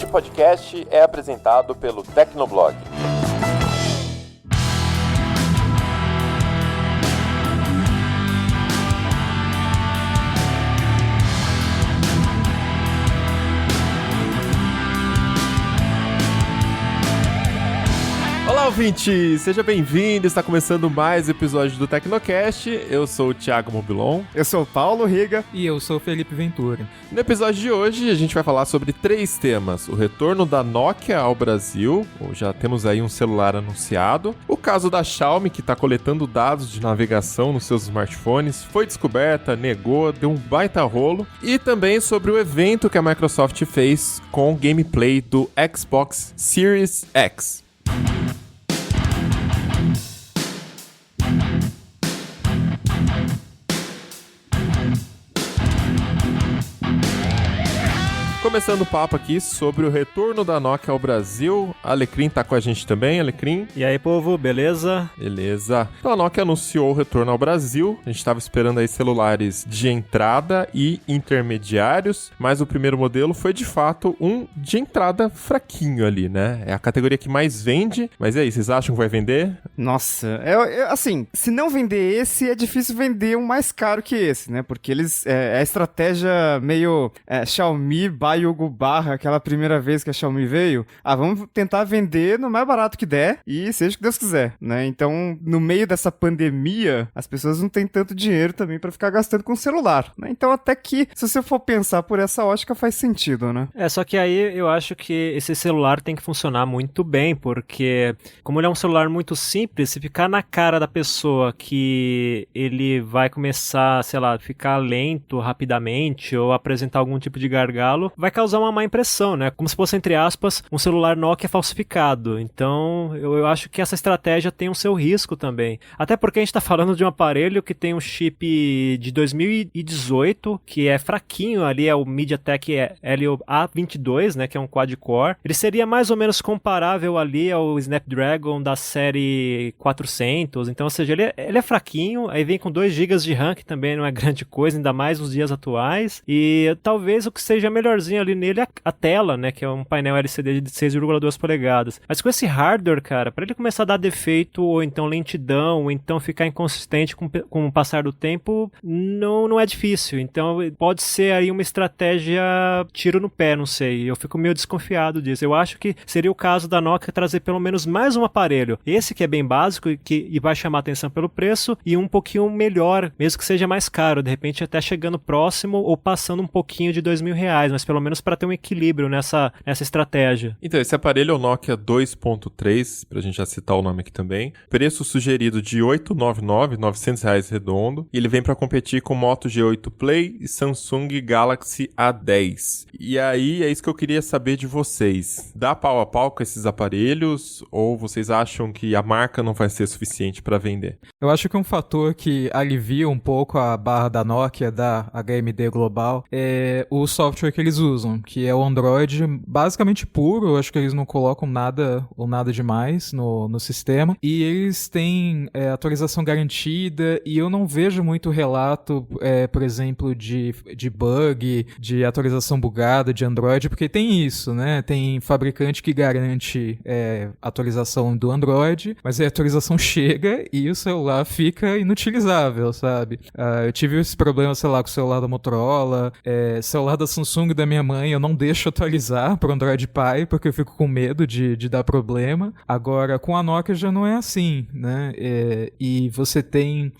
podcast é apresentado pelo Tecnoblog. Olá, ouvinte! Seja bem-vindo! Está começando mais um episódio do Tecnocast. Eu sou o Thiago Mobilon. Eu sou o Paulo Riga. E eu sou o Felipe Ventura. No episódio de hoje, a gente vai falar sobre 3 temas. O retorno da Nokia ao Brasil, já temos aí um celular anunciado. O caso da Xiaomi, que está coletando dados de navegação nos seus smartphones, foi descoberta, negou, deu um baita rolo. E também sobre o evento que a Microsoft fez com gameplay do Xbox Series X. Começando o papo aqui sobre o retorno da Nokia ao Brasil. A Alecrim tá com a gente também, Alecrim. E aí, povo, beleza? Beleza. Então a Nokia anunciou o retorno ao Brasil. A gente tava esperando aí celulares de entrada e intermediários, mas o primeiro modelo foi de fato um de entrada fraquinho ali, né? É a categoria que mais vende, mas e aí, vocês acham que vai vender? Nossa, assim, se não vender esse, é difícil vender um mais caro que esse, né? Porque eles, é a estratégia meio Xiaomi Yogo Barra, aquela primeira vez que a Xiaomi veio, vamos tentar vender no mais barato que der e seja o que Deus quiser, né? Então, no meio dessa pandemia, as pessoas não têm tanto dinheiro também pra ficar gastando com celular, né? Então, até que, se você for pensar por essa ótica, faz sentido, né? Só que aí eu acho que esse celular tem que funcionar muito bem, porque como ele é um celular muito simples, se ficar na cara da pessoa que ele vai começar, sei lá, ficar lento rapidamente ou apresentar algum tipo de gargalo, vai causar uma má impressão, né? Como se fosse, entre aspas, um celular Nokia falsificado. Então, eu acho que essa estratégia tem o seu risco também. Até porque a gente tá falando de um aparelho que tem um chip de 2018, que é fraquinho ali, é o MediaTek Helio A22, né? Que é um quad-core. Ele seria mais ou menos comparável ali ao Snapdragon da série 400. Então, ou seja, ele é fraquinho, aí vem com 2 GB de RAM, que também não é grande coisa, ainda mais nos dias atuais. E talvez o que seja melhorzinho ali nele a tela, né, que é um painel LCD de 6,2 polegadas. Mas com esse hardware, cara, para ele começar a dar defeito, ou então lentidão, ou então ficar inconsistente com o passar do tempo, não é difícil. Então pode ser aí uma estratégia tiro no pé, não sei. Eu fico meio desconfiado disso. Eu acho que seria o caso da Nokia trazer pelo menos mais um aparelho. Esse que é bem básico e vai chamar atenção pelo preço, e um pouquinho melhor, mesmo que seja mais caro, de repente até chegando próximo ou passando um pouquinho de R$2.000, mas pelo menos para ter um equilíbrio nessa estratégia. Então, esse aparelho é o Nokia 2.3, pra gente já citar o nome aqui também. Preço sugerido de R$899, R$900 redondo. E ele vem para competir com Moto G8 Play e Samsung Galaxy A10. E aí, é isso que eu queria saber de vocês. Dá pau a pau com esses aparelhos? Ou vocês acham que a marca não vai ser suficiente para vender? Eu acho que um fator que alivia um pouco a barra da Nokia, da HMD Global, é o software que eles usam, que é o Android basicamente puro. Eu acho que eles não colocam nada ou nada demais no sistema, e eles têm atualização garantida, e eu não vejo muito relato, por exemplo, de bug, de atualização bugada de Android, porque tem isso, né? Tem fabricante que garante atualização do Android, mas a atualização chega e o celular fica inutilizável, sabe? Eu tive esse problema, sei lá, com o celular da Motorola, celular da Samsung da minha mãe, eu não deixo atualizar pro Android Pie, porque eu fico com medo de dar problema. Agora, com a Nokia já não é assim, né? E você tem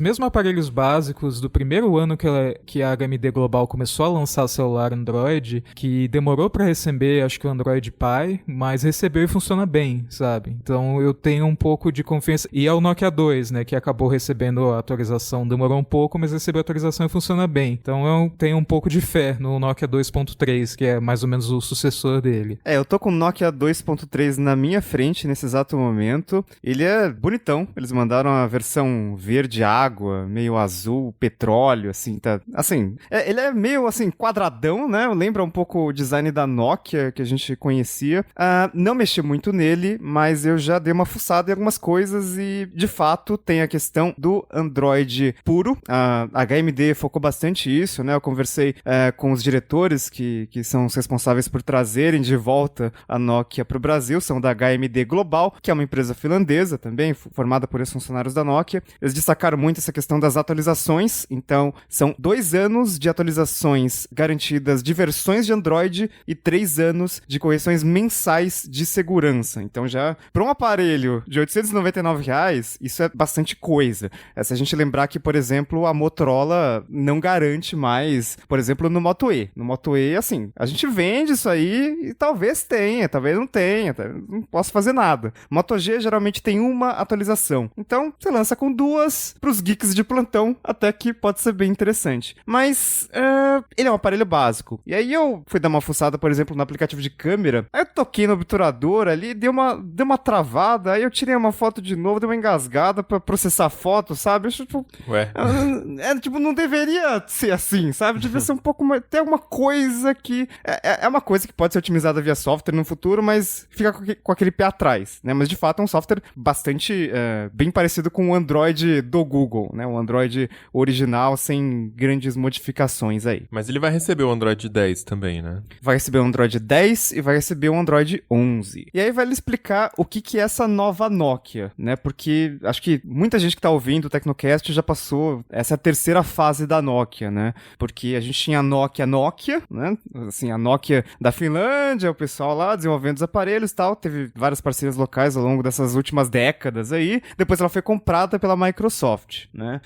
mesmo aparelhos básicos do primeiro ano que a HMD Global começou a lançar celular Android, que demorou para receber, acho que o Android Pie, mas recebeu e funciona bem, sabe? Então eu tenho um pouco de confiança. E é o Nokia 2, né, que acabou recebendo a atualização, demorou um pouco, mas recebeu a atualização e funciona bem. Então eu tenho um pouco de fé no Nokia 2.3, que é mais ou menos o sucessor dele. Eu tô com o Nokia 2.3 na minha frente nesse exato momento. Ele é bonitão. Eles mandaram a versão verde água, meio azul, petróleo, assim, tá... Assim, ele é meio, assim, quadradão, né? Lembra um pouco o design da Nokia, que a gente conhecia. Não mexi muito nele, mas eu já dei uma fuçada em algumas coisas e, de fato, tem a questão do Android puro. A HMD focou bastante isso, né? Eu conversei com os diretores desenvolvedores que são os responsáveis por trazerem de volta a Nokia para o Brasil, são da HMD Global, que é uma empresa finlandesa também, formada por ex-funcionários da Nokia. Eles destacaram muito essa questão das atualizações, então são 2 anos de atualizações garantidas de versões de Android e 3 anos de correções mensais de segurança. Então já, para um aparelho de R$899, isso é bastante coisa. Se a gente lembrar que, por exemplo, a Motorola não garante mais, por exemplo, no Moto E. No Moto E, assim, a gente vende isso aí e talvez tenha, talvez não tenha, não posso fazer nada. Moto G geralmente tem uma atualização. Então, você lança com 2 pros geeks de plantão, até que pode ser bem interessante. Mas, ele é um aparelho básico. E aí eu fui dar uma fuçada, por exemplo, no aplicativo de câmera, aí eu toquei no obturador ali, deu uma travada, aí eu tirei uma foto de novo, deu uma engasgada pra processar a foto, sabe? Eu, tipo, Ué. tipo, não deveria ser assim, sabe? Devia ser um pouco mais, ter alguma coisa que... É uma coisa que pode ser otimizada via software no futuro, mas fica com aquele pé atrás, né? Mas, de fato, é um software bastante bem parecido com o Android do Google, né? O Android original, sem grandes modificações aí. Mas ele vai receber o Android 10 também, né? Vai receber o Android 10 e vai receber o Android 11. E aí vai lhe explicar o que é essa nova Nokia, né? Porque acho que muita gente que tá ouvindo o Tecnocast já passou essa terceira fase da Nokia, né? Porque a gente tinha a Nokia, né? Assim, a Nokia da Finlândia, o pessoal lá desenvolvendo os aparelhos e tal. Teve várias parcerias locais ao longo dessas últimas décadas aí. Depois ela foi comprada pela Microsoft, né?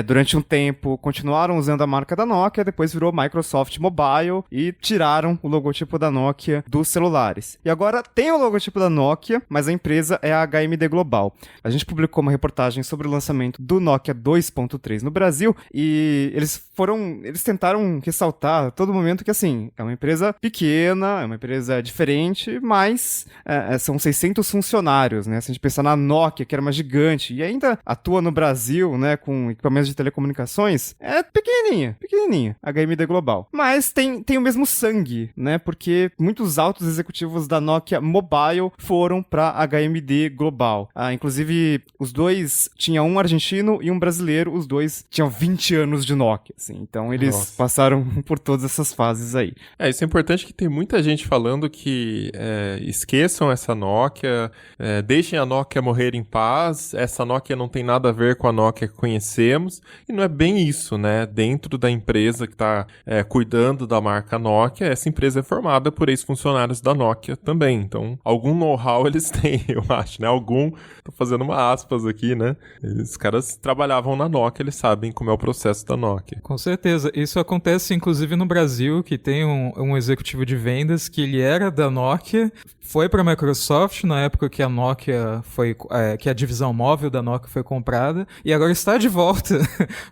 Durante um tempo continuaram usando a marca da Nokia, depois virou Microsoft Mobile e tiraram o logotipo da Nokia dos celulares. E agora tem o logotipo da Nokia, mas a empresa é a HMD Global. A gente publicou uma reportagem sobre o lançamento do Nokia 2.3 no Brasil e eles tentaram ressaltar a todo momento que, assim, é uma empresa pequena, é uma empresa diferente, mas são 600 funcionários, né? Se a gente pensar na Nokia, que era uma gigante e ainda atua no Brasil, né, com equipamentos de telecomunicações, é pequenininha, a HMD Global. Mas tem o mesmo sangue, né? Porque muitos altos executivos da Nokia Mobile foram para HMD Global. Inclusive, os dois, tinha um argentino e um brasileiro, os dois tinham 20 anos de Nokia, assim. Então, eles passaram por todas essas fases aí. Isso é importante, que tem muita gente falando que esqueçam essa Nokia, deixem a Nokia morrer em paz, essa Nokia não tem nada a ver com a Nokia que conhecemos, e não é bem isso, né? Dentro da empresa que está cuidando da marca Nokia, essa empresa é formada por ex-funcionários da Nokia também, então algum know-how eles têm, eu acho, né? Tô fazendo uma aspas aqui, né? Os caras trabalhavam na Nokia, eles sabem como é o processo da Nokia. Com certeza, isso acontece inclusive no Brasil, que tem um executivo de vendas que ele era da Nokia, foi para a Microsoft na época que a Nokia que a divisão móvel da Nokia foi comprada, e agora está de volta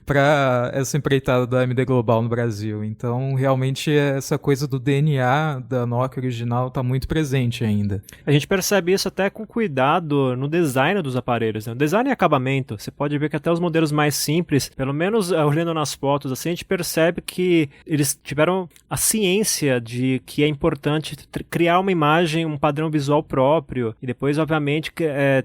para essa empreitada da AMD Global no Brasil. Então, realmente, essa coisa do DNA da Nokia original está muito presente ainda. A gente percebe isso até com cuidado no design dos aparelhos, né? O design e acabamento, você pode ver que até os modelos mais simples, pelo menos olhando nas fotos, assim, a gente percebe que eles tiveram a ciência de que é importante criar uma imagem, um padrão visual próprio, e depois, obviamente,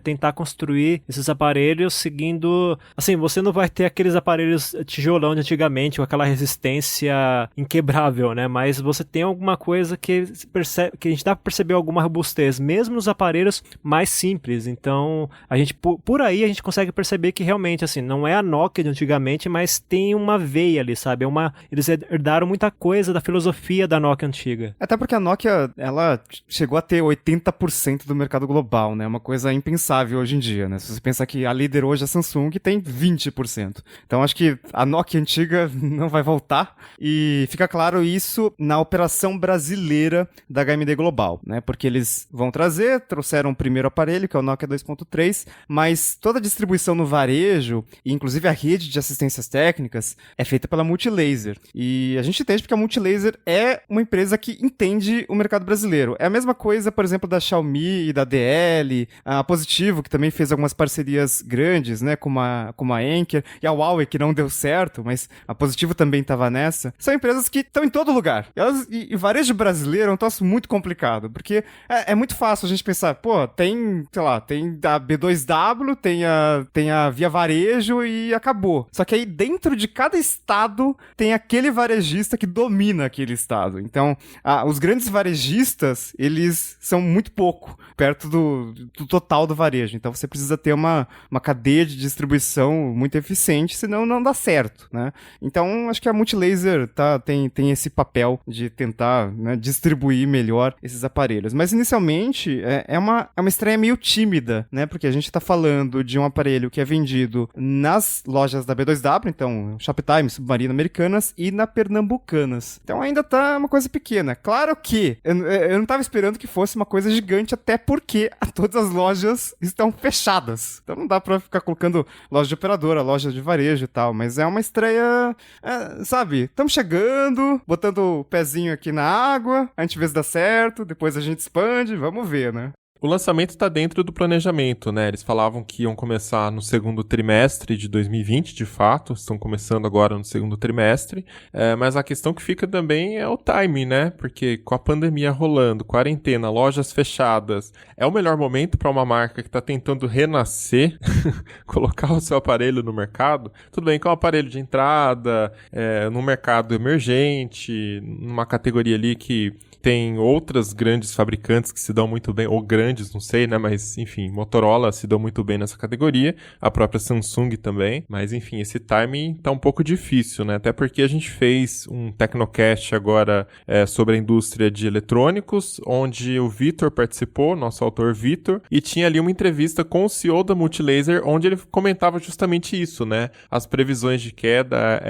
tentar construir esses aparelhos seguindo... Assim, você não vai ter aqueles aparelhos tijolão de antigamente, com aquela resistência inquebrável, né? Mas você tem alguma coisa que a gente dá pra perceber alguma robustez, mesmo nos aparelhos mais simples. Então, a gente, por aí, a gente consegue perceber que realmente, assim, não é a Nokia de antigamente, mas tem uma veia ali, sabe? Eles herdaram muita coisa da filosofia da Nokia antiga. Até porque a Nokia, ela chegou a ter 80% do mercado global, né? Uma coisa impensável hoje em dia, né? Se você pensar que a líder hoje é a Samsung, que tem 20%. Então, acho que a Nokia antiga não vai voltar. E fica claro isso na operação brasileira da HMD Global, né? Porque eles trouxeram o primeiro aparelho, que é o Nokia 2.3, mas toda a distribuição no varejo, e inclusive a rede de assistências técnicas, é feita pela Multilaser. E a gente entende porque a Multilaser é uma empresa que entende o mercado brasileiro. É a mesma coisa, por exemplo, da Xiaomi e da DL, a Positivo, que também fez algumas parcerias grandes, né, com a Anker, e a Huawei, que não deu certo, mas a Positivo também estava nessa. São empresas que estão em todo lugar. E varejo brasileiro é um troço muito complicado, porque é muito fácil a gente pensar, tem a B2W, tem a Via Varejo e acabou. Só que aí dentro de cada estado tem aquele varejista que domina domina aquele estado. Então, os grandes varejistas, eles são muito pouco perto do total do varejo. Então, você precisa ter uma cadeia de distribuição muito eficiente, senão não dá certo, né? Então, acho que a Multilaser tem esse papel de tentar, né, distribuir melhor esses aparelhos. Mas, inicialmente, é uma estreia meio tímida, né? Porque a gente está falando de um aparelho que é vendido nas lojas da B2W, então Shoptime, Submarino Americanas e na Pernambucanas. Então ainda tá uma coisa pequena. Claro que eu não tava esperando que fosse uma coisa gigante, até porque todas as lojas estão fechadas. Então não dá pra ficar colocando loja de operadora, loja de varejo e tal, mas é uma estreia, sabe? Estamos chegando, botando o pezinho aqui na água, a gente vê se dá certo, depois a gente expande, vamos ver, né? O lançamento está dentro do planejamento, né? Eles falavam que iam começar no segundo trimestre de 2020, de fato. Estão começando agora no segundo trimestre. Mas a questão que fica também é o timing, né? Porque com a pandemia rolando, quarentena, lojas fechadas, é o melhor momento para uma marca que está tentando renascer, colocar o seu aparelho no mercado. Tudo bem que é um aparelho de entrada, num mercado emergente, numa categoria ali que tem outras grandes fabricantes que se dão muito bem, ou grandes, não sei, né, mas enfim, Motorola se dão muito bem nessa categoria, a própria Samsung também, mas enfim, esse timing tá um pouco difícil, né, até porque a gente fez um Tecnocast agora sobre a indústria de eletrônicos, onde o Vitor participou, nosso autor Vitor, e tinha ali uma entrevista com o CEO da Multilaser, onde ele comentava justamente isso, né, as previsões de queda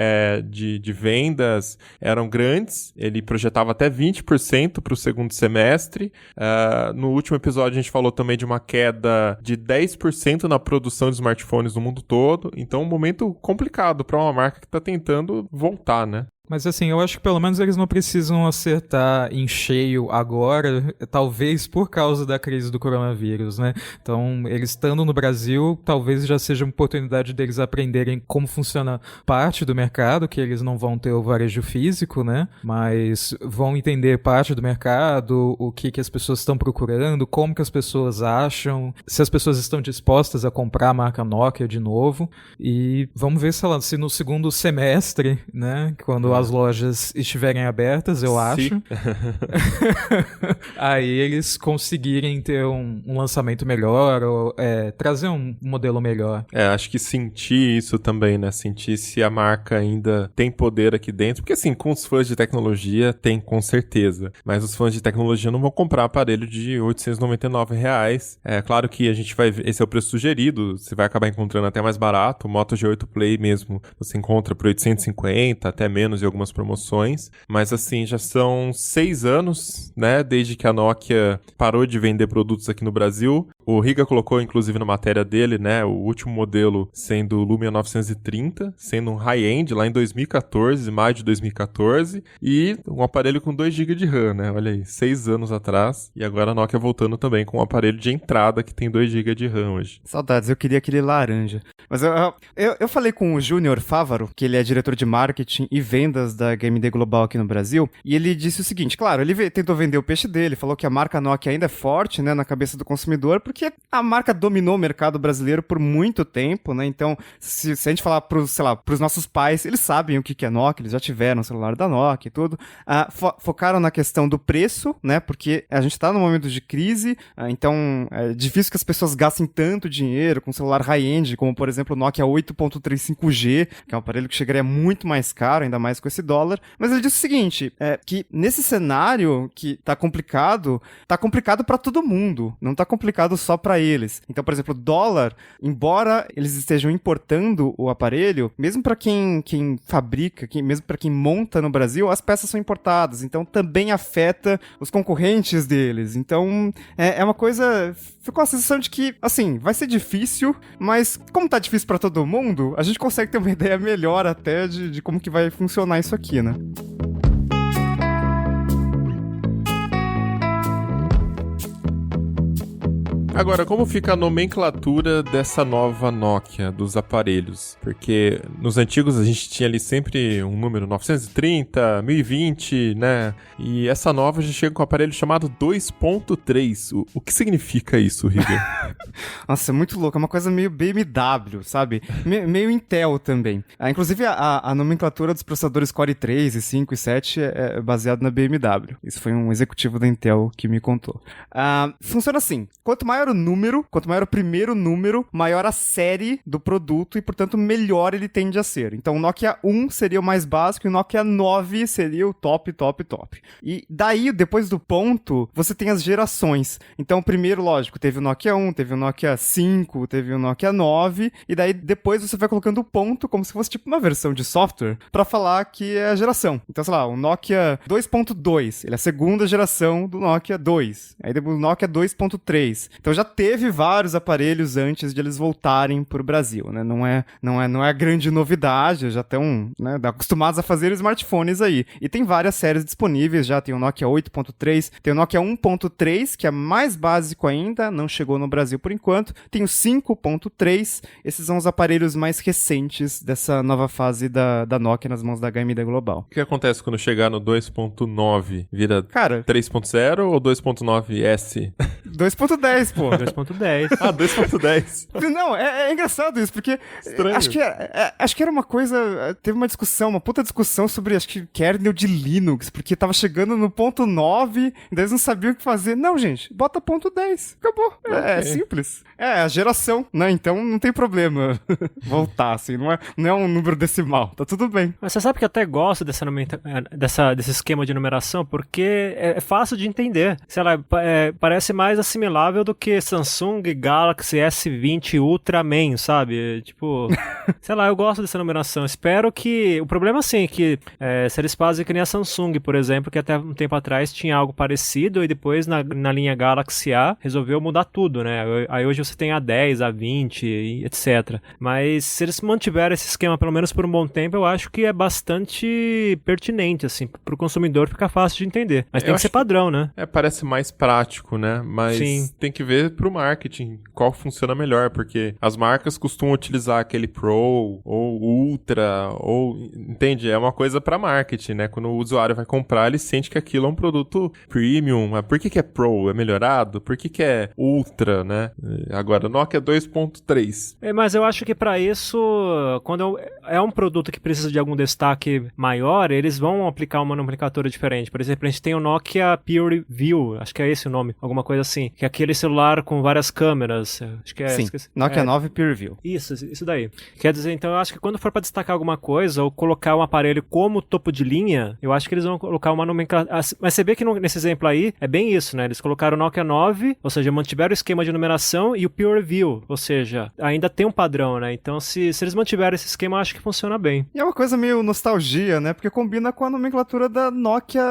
de vendas eram grandes, ele projetava até 20% para o segundo semestre. No último episódio a gente falou também de uma queda de 10% na produção de smartphones no mundo todo. Então, um momento complicado para uma marca que está tentando voltar, né? Mas assim, eu acho que pelo menos eles não precisam acertar em cheio agora, talvez por causa da crise do coronavírus, né? Então, eles estando no Brasil, talvez já seja uma oportunidade deles aprenderem como funciona parte do mercado, que eles não vão ter o varejo físico, né? Mas vão entender parte do mercado, o que as pessoas estão procurando, como que as pessoas acham, se as pessoas estão dispostas a comprar a marca Nokia de novo. E vamos ver se no segundo semestre, né? Quando as lojas estiverem abertas, eu acho. Aí eles conseguirem ter um lançamento melhor, ou trazer um modelo melhor. Acho que sentir isso também, né? Sentir se a marca ainda tem poder aqui dentro. Porque assim, com os fãs de tecnologia, tem com certeza. Mas os fãs de tecnologia não vão comprar aparelho de R$899. É claro que a gente vai ver, esse é o preço sugerido, você vai acabar encontrando até mais barato. O Moto G8 Play mesmo, você encontra por 850, até menos em algumas promoções, mas assim, já são 6 anos, né, desde que a Nokia parou de vender produtos aqui no Brasil. O Riga colocou, inclusive, na matéria dele, né, o último modelo sendo o Lumia 930, sendo um high-end lá em 2014, maio de 2014, e um aparelho com 2 GB de RAM, né, olha aí, 6 anos atrás, e agora a Nokia voltando também com um aparelho de entrada que tem 2 GB de RAM hoje. Saudades, eu queria aquele laranja. Mas eu falei com o Júnior Fávaro, que ele é diretor de marketing e vendas da GameD Global aqui no Brasil, e ele disse o seguinte, claro, ele tentou vender o peixe dele, falou que a marca Nokia ainda é forte, né, na cabeça do consumidor, porque a marca dominou o mercado brasileiro por muito tempo, né, então se a gente falar pros nossos pais, eles sabem o que é Nokia, eles já tiveram o celular da Nokia e tudo, focaram na questão do preço, né, porque a gente tá num momento de crise, então é difícil que as pessoas gastem tanto dinheiro com celular high-end, como por exemplo o Nokia 8.3 5G, que é um aparelho que chegaria muito mais caro, ainda mais com esse dólar, mas ele disse o seguinte, que nesse cenário que tá complicado pra todo mundo, não tá complicado só pra eles. Então, por exemplo, o dólar, embora eles estejam importando o aparelho, mesmo pra quem fabrica, mesmo pra quem monta no Brasil, as peças são importadas, então também afeta os concorrentes deles. Então, é uma coisa... Ficou a sensação de que, assim, vai ser difícil, mas como tá difícil pra todo mundo, a gente consegue ter uma ideia melhor até de como que vai funcionar isso aqui, né? Agora, como fica a nomenclatura dessa nova Nokia dos aparelhos? Porque nos antigos a gente tinha ali sempre um número 930, 1020, né? E essa nova já chega com um aparelho chamado 2.3. O que significa isso, Riga? Nossa, é muito louco. É uma coisa meio BMW, sabe? Meio Intel também. Inclusive, a nomenclatura dos processadores Core 3, e 5 e 7 é baseado na BMW. Isso foi um executivo da Intel que me contou. Funciona assim. Quanto maior o número, quanto maior o primeiro número, maior a série do produto e, portanto, melhor ele tende a ser. Então, o Nokia 1 seria o mais básico e o Nokia 9 seria o top. E daí, depois do ponto, você tem as gerações. Então, primeiro, lógico, teve o Nokia 1, teve o Nokia 5, teve o Nokia 9, e daí depois você vai colocando o ponto como se fosse tipo uma versão de software pra falar que é a geração. Então, sei lá, o Nokia 2.2, ele é a segunda geração do Nokia 2. Aí depois o Nokia 2.3. Então já teve vários aparelhos antes de eles voltarem pro Brasil, né? Não é a grande novidade, já estão, né, acostumados a fazer smartphones aí. E tem várias séries disponíveis, já tem o Nokia 8.3, tem o Nokia 1.3, que é mais básico ainda, não chegou no Brasil por enquanto, tem o 5.3, esses são os aparelhos mais recentes dessa nova fase da Nokia nas mãos da HMD Global. O que acontece quando chegar no 2.9? Vira Cara, 3.0 ou 2.9S? 2.10, pô. 2.10. 2.10. Não, é engraçado isso, porque Estranho. acho que era uma coisa, teve uma discussão, uma puta discussão sobre, acho que kernel de Linux, porque tava chegando no ponto 9, e daí eles não sabiam o que fazer. Não, gente, bota ponto 10, acabou. É simples. É a geração, né? Então não tem problema voltar, assim, não é um número decimal, tá tudo bem. Mas você sabe que eu até gosto desse esquema de numeração, porque é fácil de entender. Sei lá, parece mais assimilável do que Samsung Galaxy S20 Ultraman, sabe? Tipo, sei lá, eu gosto dessa numeração. Espero que... O problema, assim, é que se eles fazem que nem a Samsung, por exemplo, que até um tempo atrás tinha algo parecido e depois na linha Galaxy A resolveu mudar tudo, né? Aí hoje você tem A10, A20 e etc. Mas se eles mantiverem esse esquema pelo menos por um bom tempo, eu acho que é bastante pertinente, assim, pro consumidor ficar fácil de entender. Mas tem que ser padrão, né? Parece mais prático, né? Mas Sim. Tem que ver pro marketing qual funciona melhor, porque as marcas costumam utilizar aquele Pro ou Ultra, ou, entende? É uma coisa pra marketing, né? Quando o usuário vai comprar, ele sente que aquilo é um produto premium. Mas por que é Pro? É melhorado? Por que é Ultra, né? Agora, Nokia 2.3. Mas eu acho que pra isso, quando é um produto que precisa de algum destaque maior, eles vão aplicar uma nomenclatura diferente. Por exemplo, a gente tem o Nokia Pure View, acho que é esse o nome, alguma coisa assim, que é aquele celular com várias câmeras. Acho que é. Sim, Nokia 9 Pure View. Isso daí. Quer dizer, então eu acho que quando for pra destacar alguma coisa ou colocar um aparelho como topo de linha, eu acho que eles vão colocar uma nomenclatura. Mas você vê que nesse exemplo aí é bem isso, né? Eles colocaram o Nokia 9, ou seja, mantiveram o esquema de numeração, e o Pure View, ou seja, ainda tem um padrão, né? Então se eles mantiverem esse esquema, eu acho que funciona bem. E é uma coisa meio nostalgia, né? Porque combina com a nomenclatura da Nokia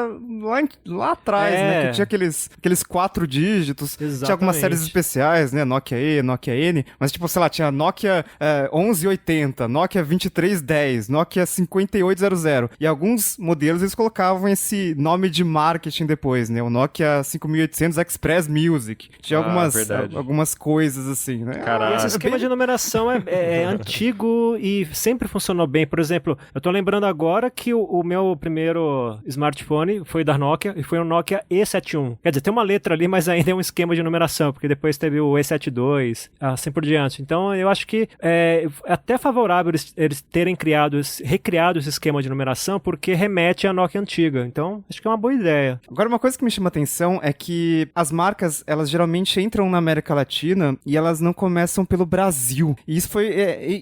lá atrás, né? Que tinha aqueles 4 dígitos, Exatamente. tinha algumas séries especiais, né? Nokia E, Nokia N, mas tipo, sei lá, tinha Nokia 1180, Nokia 2310, Nokia 5800, e alguns modelos eles colocavam esse nome de marketing depois, né? O Nokia 5800 Express Music. Tinha algumas coisas assim, né? Caraca. E esse esquema de numeração é antigo e sempre funcionou bem. Por exemplo, eu tô lembrando agora que o meu primeiro smartphone foi da Nokia e foi um Nokia E71. Quer dizer, tem uma letra ali, mas ainda é um esquema de numeração, porque depois teve o E72, assim por diante. Então, eu acho que é até favorável eles terem recriado esse esquema de numeração, porque remete à Nokia antiga. Então, acho que é uma boa ideia. Agora, uma coisa que me chama atenção é que as marcas, elas geralmente entram na América Latina e elas não começam pelo Brasil. E isso foi...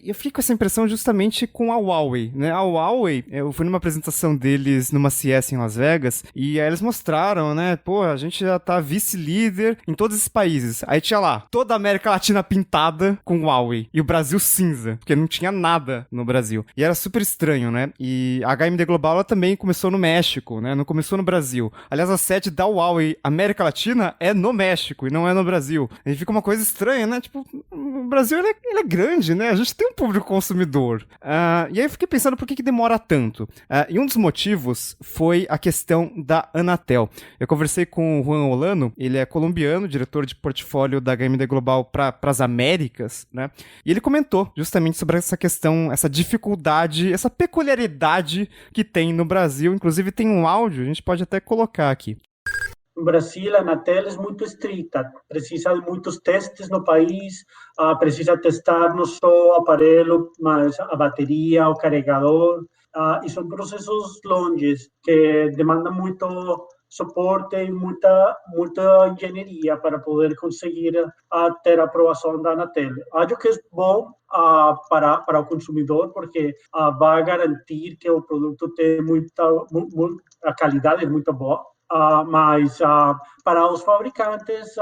eu fiquei com essa impressão justamente com a Huawei, né? A Huawei, eu fui numa apresentação deles numa CS em Las Vegas, e aí eles mostraram, né? Pô, a gente já tá vice-líder em todos esses países. Aí tinha lá, toda a América Latina pintada com Huawei. E o Brasil cinza, porque não tinha nada no Brasil. E era super estranho, né? E a HMD Global, ela também começou no México, né? Não começou no Brasil. Aliás, a sede da Huawei América Latina é no México e não é no Brasil. E fica uma coisa estranha, né? Tipo, o Brasil, ele é grande, né? A gente tem um público consumidor. E aí eu fiquei pensando por que demora tanto. E um dos motivos foi a questão da Anatel. Eu conversei com o Juan Olano, ele é colombiano, Fabiano, diretor de portfólio da HMD Global para as Américas, né? E ele comentou justamente sobre essa questão, essa dificuldade, essa peculiaridade que tem no Brasil. Inclusive tem um áudio, a gente pode até colocar aqui. No Brasil, a Anatel é muito estrita, precisa de muitos testes no país, precisa testar não só o aparelho, mas a bateria, o carregador, e são processos longos que demandam muito suporte e muita engenharia para poder conseguir ter a aprovação da Anatel. Acho que é bom para o consumidor, porque vai garantir que o produto tem a qualidade é muito boa. Mas para os fabricantes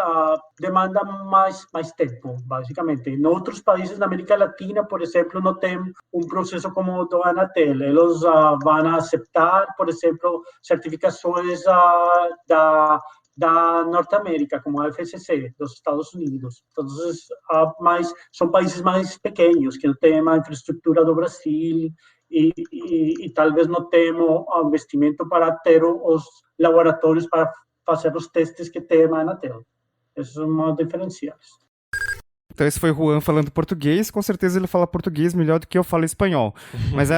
demanda mais tempo, basicamente. Em outros países da América Latina, por exemplo, não tem um processo como o do Anatel. Eles vão aceitar, por exemplo, certificações da Norte-América, como a FCC, dos Estados Unidos. Mas são países mais pequenos, que não têm a infraestrutura do Brasil, e talvez não temos investimento para ter os laboratórios para fazer os testes que tem a Anatel. Esses são os diferenciais. Então esse foi o Juan falando português, com certeza ele fala português melhor do que eu falo espanhol. Mas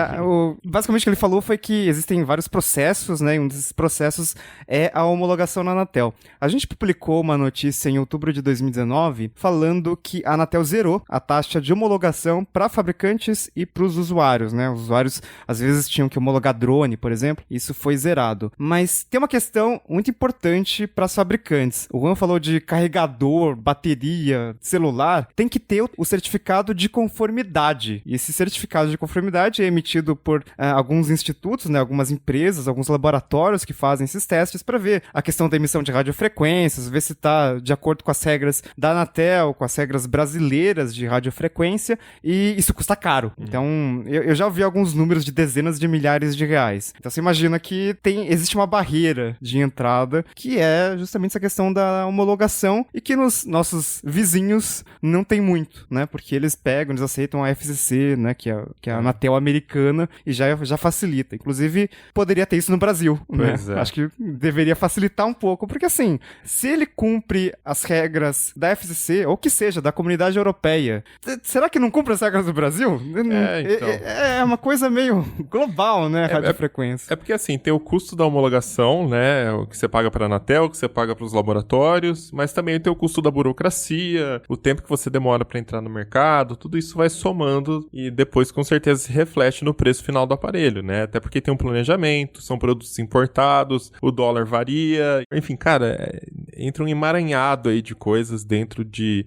basicamente o que ele falou foi que existem vários processos, né? E um desses processos é a homologação na Anatel. A gente publicou uma notícia em outubro de 2019 falando que a Anatel zerou a taxa de homologação para fabricantes e para os usuários, né? Os usuários às vezes tinham que homologar drone, por exemplo, isso foi zerado. Mas tem uma questão muito importante para os fabricantes. O Juan falou de carregador, bateria, celular. Tem que ter o certificado de conformidade. E esse certificado de conformidade é emitido por alguns institutos, né, algumas empresas, alguns laboratórios que fazem esses testes para ver a questão da emissão de radiofrequências, ver se está de acordo com as regras da Anatel, com as regras brasileiras de radiofrequência, e isso custa caro. Então, eu já ouvi alguns números de dezenas de milhares de reais. Então, você imagina que existe uma barreira de entrada, que é justamente essa questão da homologação, e que nos nossos vizinhos não tem muito, né? Porque eles aceitam a FCC, né? Que é a Anatel americana, e já facilita. Inclusive, poderia ter isso no Brasil, né? Acho que deveria facilitar um pouco, porque assim, se ele cumpre as regras da FCC, ou que seja, da Comunidade Europeia, será que não cumpre as regras do Brasil? Então. É uma coisa meio global, né? Radiofrequência. É porque assim, tem o custo da homologação, né? O que você paga para a Anatel, o que você paga para os laboratórios, mas também tem o custo da burocracia, o tempo que você demora para entrar no mercado, tudo isso vai somando e depois com certeza se reflete no preço final do aparelho, né? Até porque tem um planejamento, são produtos importados, o dólar varia, enfim, cara, entra um emaranhado aí de coisas dentro de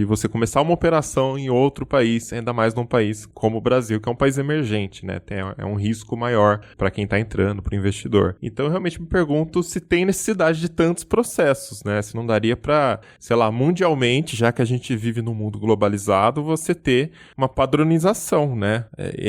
você começar uma operação em outro país, ainda mais num país como o Brasil, que é um país emergente, né? É um risco maior para quem tá entrando, para o investidor. Então eu realmente me pergunto se tem necessidade de tantos processos, né? Se não daria para, sei lá, mundialmente, já que a gente vive num mundo globalizado, você ter uma padronização, né?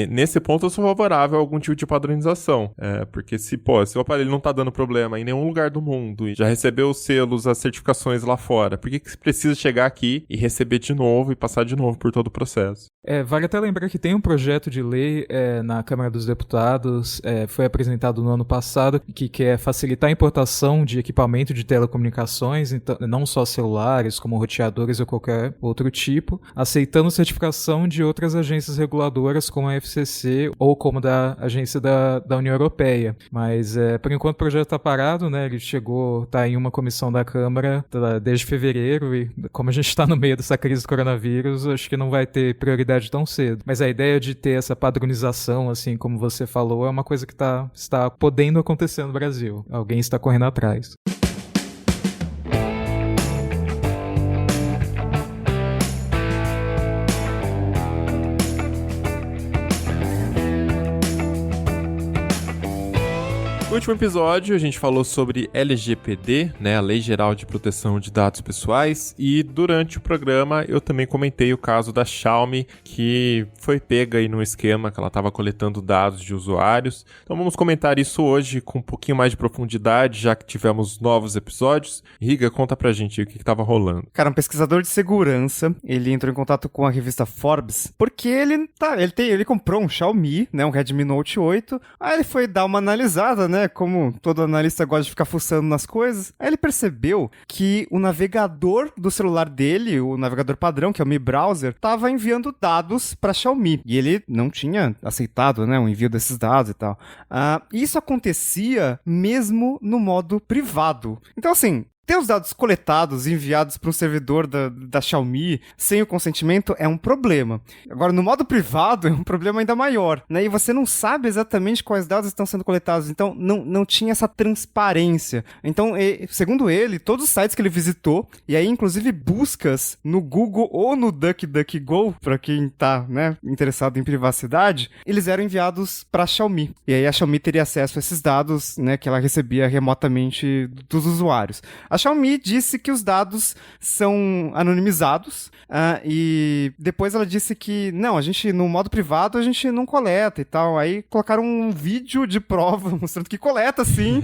Nesse ponto eu sou favorável a algum tipo de padronização, porque se o aparelho não tá dando problema em nenhum lugar do mundo e já recebeu os selos, as certificações lá fora, por que precisa chegar aqui e receber de novo e passar de novo por todo o processo? Vale até lembrar que tem um projeto de lei na Câmara dos Deputados, foi apresentado no ano passado, que quer facilitar a importação de equipamento de telecomunicações, então, não só celulares, como roteadores ou qualquer outro tipo, aceitando certificação de outras agências reguladoras como a FCC ou como da agência da União Europeia. Mas, por enquanto, o projeto está parado, né? Ele tá em uma comissão da Câmara desde fevereiro e, como a gente está no meio dessa crise do coronavírus, acho que não vai ter prioridade tão cedo. Mas a ideia de ter essa padronização, assim como você falou, é uma coisa que está podendo acontecer no Brasil. Alguém está correndo atrás. No último episódio, a gente falou sobre LGPD, né, a Lei Geral de Proteção de Dados Pessoais, e durante o programa eu também comentei o caso da Xiaomi, que foi pega aí no esquema que ela estava coletando dados de usuários. Então vamos comentar isso hoje com um pouquinho mais de profundidade, já que tivemos novos episódios. Riga, conta pra gente o que estava rolando. Cara, um pesquisador de segurança, ele entrou em contato com a revista Forbes, porque ele comprou um Xiaomi, né, um Redmi Note 8, aí ele foi dar uma analisada, né, né, como todo analista gosta de ficar fuçando nas coisas, aí ele percebeu que o navegador do celular dele, o navegador padrão, que é o Mi Browser, estava enviando dados para Xiaomi. E ele não tinha aceitado, né, o envio desses dados e tal. Isso acontecia mesmo no modo privado. Então, assim, ter os dados coletados e enviados para um servidor da Xiaomi sem o consentimento é um problema. Agora, no modo privado, é um problema ainda maior, né? E você não sabe exatamente quais dados estão sendo coletados, então não tinha essa transparência. Então, segundo ele, todos os sites que ele visitou, e aí inclusive buscas no Google ou no DuckDuckGo, para quem tá, né, interessado em privacidade, eles eram enviados para a Xiaomi. E aí a Xiaomi teria acesso a esses dados, né, que ela recebia remotamente dos usuários. A Xiaomi disse que os dados são anonimizados e depois ela disse que não, a gente no modo privado a gente não coleta e tal. Aí colocaram um vídeo de prova mostrando que coleta sim.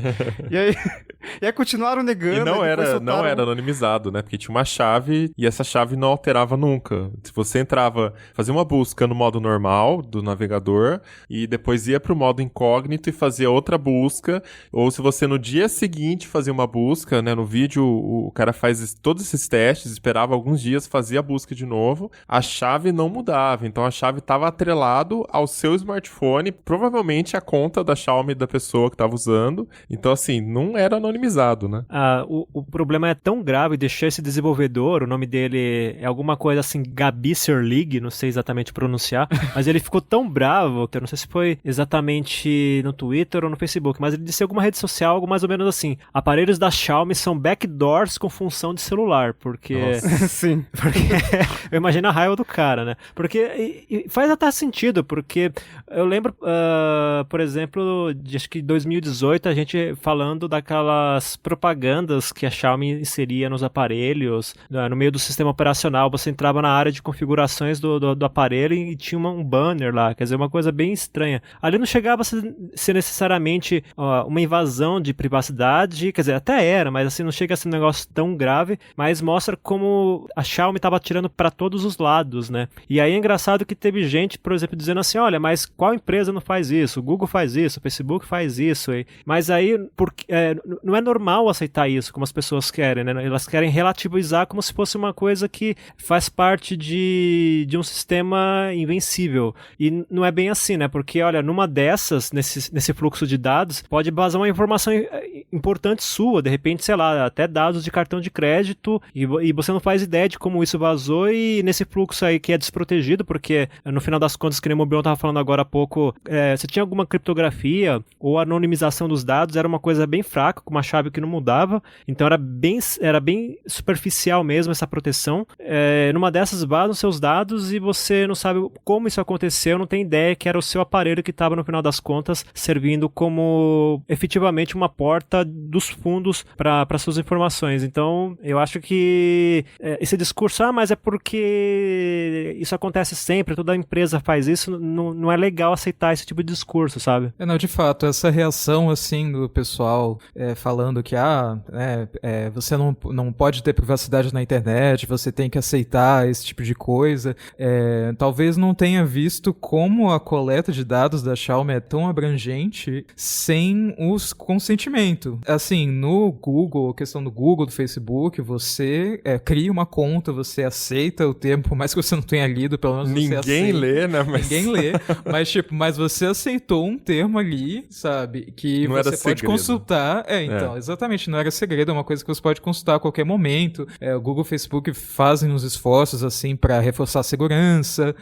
e aí continuaram negando. E não era anonimizado, né? Porque tinha uma chave e essa chave não alterava nunca. Se você entrava, fazia uma busca no modo normal do navegador e depois ia pro modo incógnito e fazia outra busca, ou se você no dia seguinte fazia uma busca, né, no vídeo o cara faz todos esses testes, esperava alguns dias, fazia a busca de novo, a chave não mudava, então a chave estava atrelado ao seu smartphone, provavelmente a conta da Xiaomi da pessoa que estava usando, então assim, não era anonimizado, né? O problema é tão grave, deixar esse desenvolvedor, o nome dele é alguma coisa assim, Gabi Serlig, não sei exatamente pronunciar, mas ele ficou tão bravo, que eu não sei se foi exatamente no Twitter ou no Facebook, mas ele disse em alguma rede social, algo mais ou menos assim, aparelhos da Xiaomi são backdoors com função de celular, porque... Sim. Porque eu imagino a raiva do cara, né? Porque e faz até sentido, porque eu lembro, por exemplo, de acho que 2018, a gente falando daquelas propagandas que a Xiaomi inseria nos aparelhos, no meio do sistema operacional, você entrava na área de configurações do aparelho e tinha um banner lá, quer dizer, uma coisa bem estranha. Ali não chegava a ser necessariamente uma invasão de privacidade, quer dizer, até era, mas assim, não chega a ser um negócio tão grave, mas mostra como a Xiaomi estava atirando para todos os lados, né? E aí é engraçado que teve gente, por exemplo, dizendo assim, olha, mas qual empresa não faz isso? O Google faz isso, o Facebook faz isso, mas aí não é normal aceitar isso, como as pessoas querem, né? Elas querem relativizar como se fosse uma coisa que faz parte de um sistema invencível, e não é bem assim, né? Porque, olha, numa dessas, nesse fluxo de dados, pode vazar uma informação importante sua, de repente, sei lá, até dados de cartão de crédito, e você não faz ideia de como isso vazou, e nesse fluxo aí que é desprotegido, porque no final das contas, que nem o Mobilon estava falando agora há pouco, se tinha alguma criptografia ou anonimização dos dados, era uma coisa bem fraca, com uma chave que não mudava, então era bem superficial mesmo essa proteção. Numa dessas vazam seus dados e você não sabe como isso aconteceu, não tem ideia que era o seu aparelho que estava no final das contas servindo como efetivamente uma porta dos fundos para suas informações. Então eu acho que esse discurso, mas é porque isso acontece sempre, toda empresa faz isso, não é legal aceitar esse tipo de discurso, sabe? Não, de fato, essa reação assim do pessoal falando que você não pode ter privacidade na internet, você tem que aceitar esse tipo de coisa, talvez não tenha visto como a coleta de dados da Xiaomi é tão abrangente sem o consentimento. Assim, no Google, a questão do Google, do Facebook, você cria uma conta, você aceita o termo, por mais que você não tenha lido, pelo menos você aceita. Ninguém lê, né? Ninguém lê, mas você aceitou um termo ali, sabe, que não você pode segredo. Consultar. Então, exatamente, não era segredo, é uma coisa que você pode consultar a qualquer momento. O Google e o Facebook fazem uns esforços, assim, para reforçar a segurança,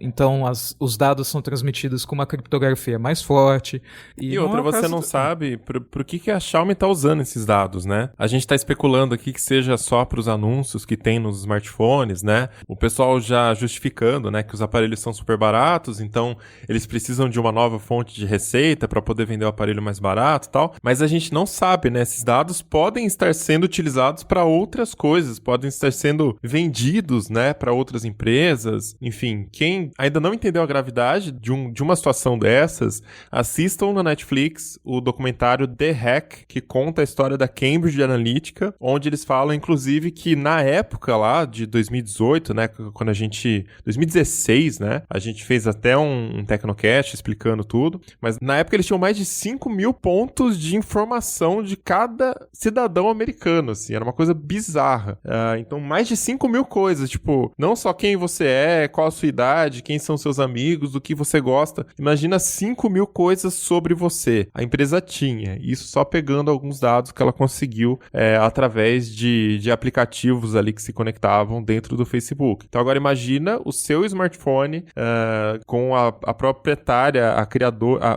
então os dados são transmitidos com uma criptografia mais forte. E outra, você não sabe por que a Xiaomi tá usando esses dados, né? A gente tá especulando aqui que seja só pros anúncios que tem nos smartphones, né? O pessoal já justificando, né, que os aparelhos são super baratos, então eles precisam de uma nova fonte de receita para poder vender o aparelho mais barato e tal. Mas gente não sabe, né? Esses dados podem estar sendo utilizados para outras coisas, podem estar sendo vendidos, né, para outras empresas. Enfim, quem ainda não entendeu a gravidade de uma situação dessas, assistam na Netflix o documentário The Hack, que conta a história da Cambridge Analytica, onde eles falam, inclusive, que na época lá de 2018, né, quando 2016, né, a gente fez até um Tecnocast explicando tudo, mas na época eles tinham mais de 5 mil pontos de informação de cada cidadão americano, assim, era uma coisa bizarra. Então, mais de 5 mil coisas, tipo, não só quem você é, qual a sua idade, quem são seus amigos, do que você gosta. Imagina 5 mil coisas sobre você. A empresa tinha, isso só pegando alguns dados que ela conseguiu através de aplicativos ali que se conectavam dentro do Facebook. Então, agora imagina o seu smartphone com a proprietária,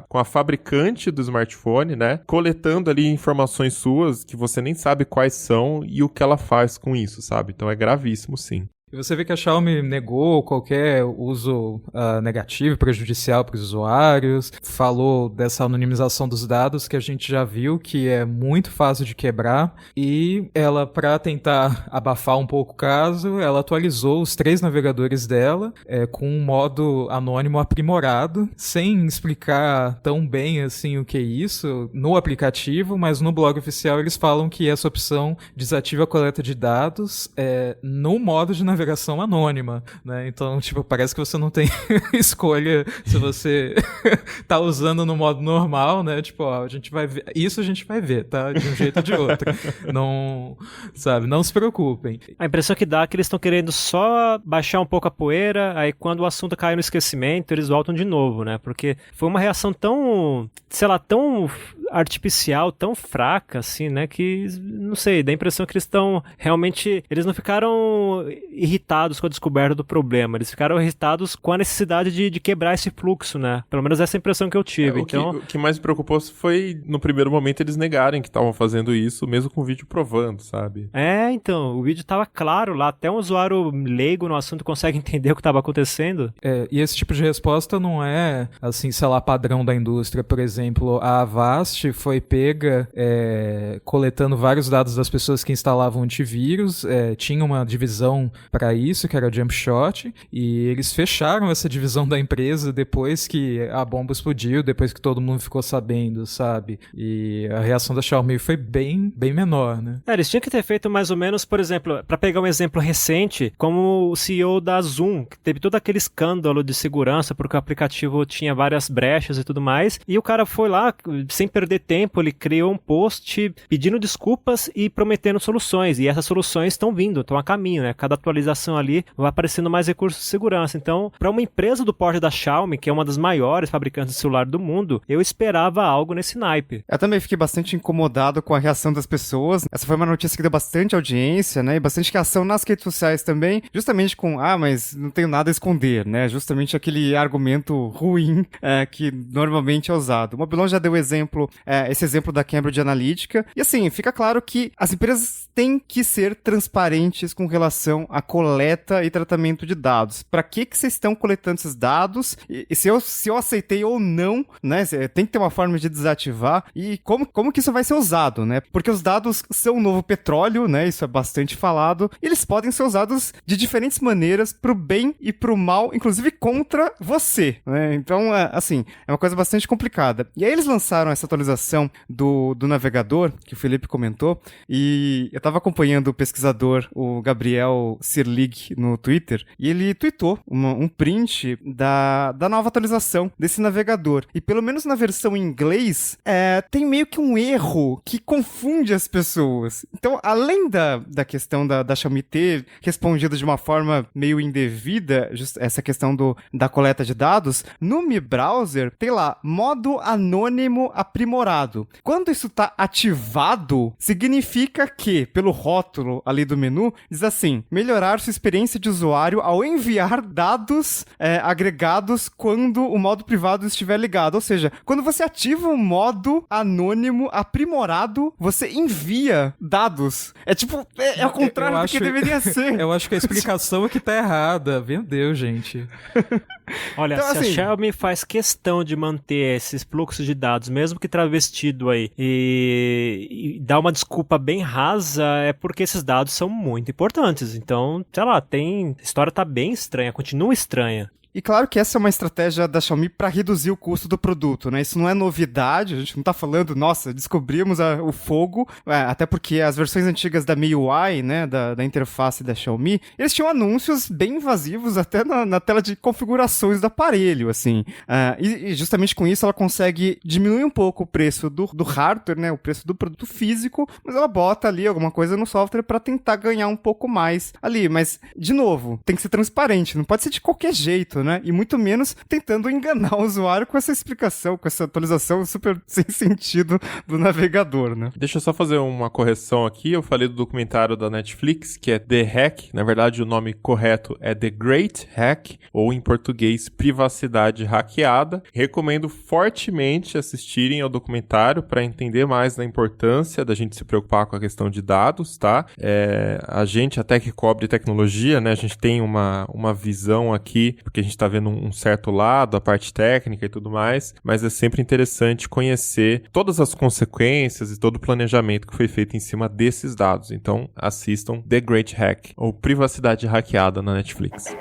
com a fabricante do smartphone, né, coletando ali informações suas que você nem sabe quais são e o que ela faz com isso, sabe? Então é gravíssimo, sim. E você vê que a Xiaomi negou qualquer uso negativo, prejudicial para os usuários, falou dessa anonimização dos dados que a gente já viu que é muito fácil de quebrar, e ela, para tentar abafar um pouco o caso, ela atualizou os 3 navegadores dela com um modo anônimo aprimorado, sem explicar tão bem assim o que é isso no aplicativo, mas no blog oficial eles falam que essa opção desativa a coleta de dados no modo de navegação anônima, né? Então, tipo, parece que você não tem escolha se você tá usando no modo normal, né? Tipo, ó, a gente vai ver, isso a gente vai ver, tá? De um jeito ou de outro. Não, sabe? Não se preocupem. A impressão que dá é que eles estão querendo só baixar um pouco a poeira, aí quando o assunto cai no esquecimento, eles voltam de novo, né? Porque foi uma reação tão, sei lá, tão artificial, tão fraca, assim, né? Que, não sei, dá a impressão que eles estão realmente, eles não ficaram irritados com a descoberta do problema, eles ficaram irritados com a necessidade de quebrar esse fluxo, né? Pelo menos essa é a impressão que eu tive. O que mais me preocupou foi, no primeiro momento, eles negarem que estavam fazendo isso, mesmo com o vídeo provando, sabe? Então, o vídeo tava claro lá, até um usuário leigo no assunto consegue entender o que estava acontecendo. E esse tipo de resposta não é, assim, sei lá, padrão da indústria. Por exemplo, a Avast foi pega coletando vários dados das pessoas que instalavam antivírus, tinha uma divisão para isso, que era a Jumpshot, e eles fecharam essa divisão da empresa depois que a bomba explodiu, depois que todo mundo ficou sabendo, sabe? E a reação da Xiaomi foi bem, bem menor, né? Eles tinham que ter feito mais ou menos, por exemplo, para pegar um exemplo recente, como o CEO da Zoom, que teve todo aquele escândalo de segurança, porque o aplicativo tinha várias brechas e tudo mais, e o cara foi lá, sem perder tempo, ele criou um post pedindo desculpas e prometendo soluções, e essas soluções estão vindo, estão a caminho, né? Cada atualização ali vai aparecendo mais recursos de segurança. Então, para uma empresa do porte da Xiaomi, que é uma das maiores fabricantes de celular do mundo, eu esperava algo nesse naipe. Eu também fiquei bastante incomodado com a reação das pessoas. Essa foi uma notícia que deu bastante audiência, né? E bastante reação nas redes sociais também, justamente com, mas não tenho nada a esconder, né? Justamente aquele argumento ruim que normalmente é usado. O Mobilon já deu esse exemplo da Cambridge Analytica. E assim, fica claro que as empresas têm que ser transparentes com relação à coleta e tratamento de dados. Para que vocês estão coletando esses dados? E se eu aceitei ou não, né? Tem que ter uma forma de desativar. E como que isso vai ser usado, né? Porque os dados são o novo petróleo, né? Isso é bastante falado. E eles podem ser usados de diferentes maneiras, pro bem e pro mal, inclusive contra você, né? Então, assim, é uma coisa bastante complicada. E aí eles lançaram essa atualização do navegador, que o Felipe comentou, e eu tava acompanhando o pesquisador, o Gabriel Sirlig, no Twitter, e ele tweetou um print da nova atualização desse navegador. E pelo menos na versão em inglês, tem meio que um erro que confunde as pessoas. Então, além da questão da Xiaomi ter respondido de uma forma meio indevida, essa questão da coleta de dados, no Mi Browser tem lá, modo anônimo aprimorado. Quando isso está ativado, significa que, pelo rótulo ali do menu, diz assim, melhorar melhorar sua experiência de usuário ao enviar dados agregados quando o modo privado estiver ligado. Ou seja, quando você ativa um modo anônimo aprimorado, você envia dados. É ao contrário do que deveria ser. Eu acho que a explicação é que tá errada. Meu Deus, gente. Olha, Então, se assim, a Xiaomi faz questão de manter esses fluxos de dados, mesmo que travestido aí, e dá uma desculpa bem rasa, é porque esses dados são muito importantes. Então, sei lá, a história tá bem estranha, continua estranha. E claro que essa é uma estratégia da Xiaomi para reduzir o custo do produto, né? Isso não é novidade, a gente não tá falando, nossa, descobrimos o fogo, até porque as versões antigas da MIUI, né, da interface da Xiaomi, eles tinham anúncios bem invasivos até na tela de configurações do aparelho, assim. E justamente com isso ela consegue diminuir um pouco o preço do hardware, né, o preço do produto físico, mas ela bota ali alguma coisa no software para tentar ganhar um pouco mais ali. Mas, de novo, tem que ser transparente, não pode ser de qualquer jeito, né? E muito menos tentando enganar o usuário com essa explicação, com essa atualização super sem sentido do navegador, né? Deixa eu só fazer uma correção aqui. Eu falei do documentário da Netflix, que é The Hack. Na verdade, o nome correto é The Great Hack, ou em português, Privacidade Hackeada. Recomendo fortemente assistirem ao documentário para entender mais da importância da gente se preocupar com a questão de dados, tá? A gente, até que cobre tecnologia, né? A gente tem uma visão aqui, porque a gente está vendo um certo lado, a parte técnica e tudo mais, mas é sempre interessante conhecer todas as consequências e todo o planejamento que foi feito em cima desses dados. Então, assistam The Great Hack, ou Privacidade Hackeada na Netflix.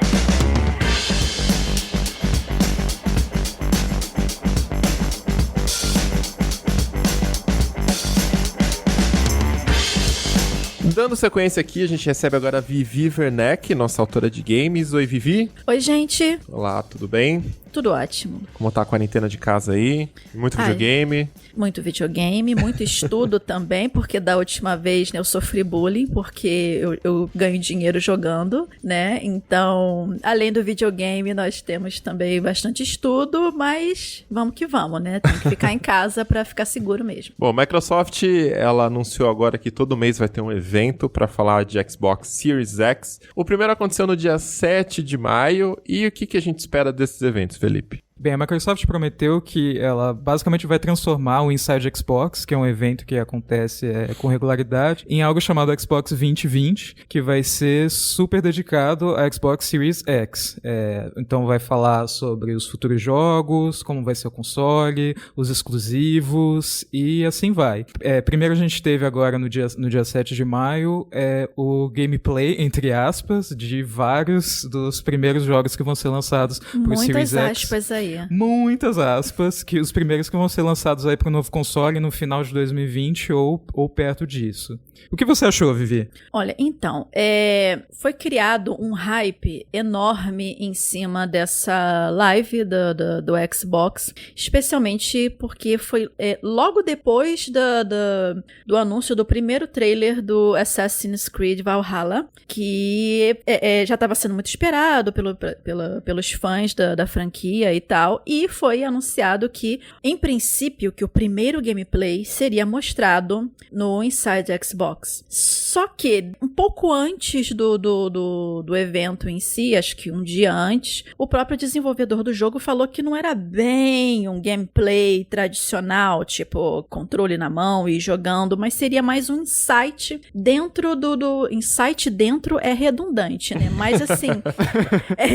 Dando sequência aqui, a gente recebe agora a Vivi Werneck, nossa autora de games. Oi, Vivi. Oi, gente. Olá, tudo bem? Tudo ótimo. Como tá a quarentena de casa aí? Muito videogame? Muito videogame, muito estudo também, porque da última vez, né, eu sofri bullying, porque eu ganho dinheiro jogando, né? Então, além do videogame, nós temos também bastante estudo, mas vamos que vamos, né? Tem que ficar em casa pra ficar seguro mesmo. Bom, a Microsoft, ela anunciou agora que todo mês vai ter um evento pra falar de Xbox Series X. O primeiro aconteceu no dia 7 de maio, e o que a gente espera desses eventos, Felipe? Bem, a Microsoft prometeu que ela basicamente vai transformar o Inside Xbox, que é um evento que acontece com regularidade, em algo chamado Xbox 2020, que vai ser super dedicado a Xbox Series X. Então vai falar sobre os futuros jogos, como vai ser o console, os exclusivos e assim vai. Primeiro a gente teve agora no dia 7 de maio o gameplay, entre aspas, de vários dos primeiros jogos que vão ser lançados pro Series X. Muitas aspas aí. Muitas aspas, que os primeiros que vão ser lançados aí pro novo console no final de 2020 ou perto disso. O que você achou, Vivi? Olha, então, foi criado um hype enorme em cima dessa live do Xbox, especialmente porque foi logo depois do anúncio do primeiro trailer do Assassin's Creed Valhalla, que já estava sendo muito esperado pelos fãs da franquia e tal, e foi anunciado que, em princípio, que o primeiro gameplay seria mostrado no Inside Xbox. Só que, um pouco antes do evento em si, acho que um dia antes, o próprio desenvolvedor do jogo falou que não era bem um gameplay tradicional, tipo, controle na mão e jogando, mas seria mais um insight dentro insight dentro é redundante, né? Mas, assim,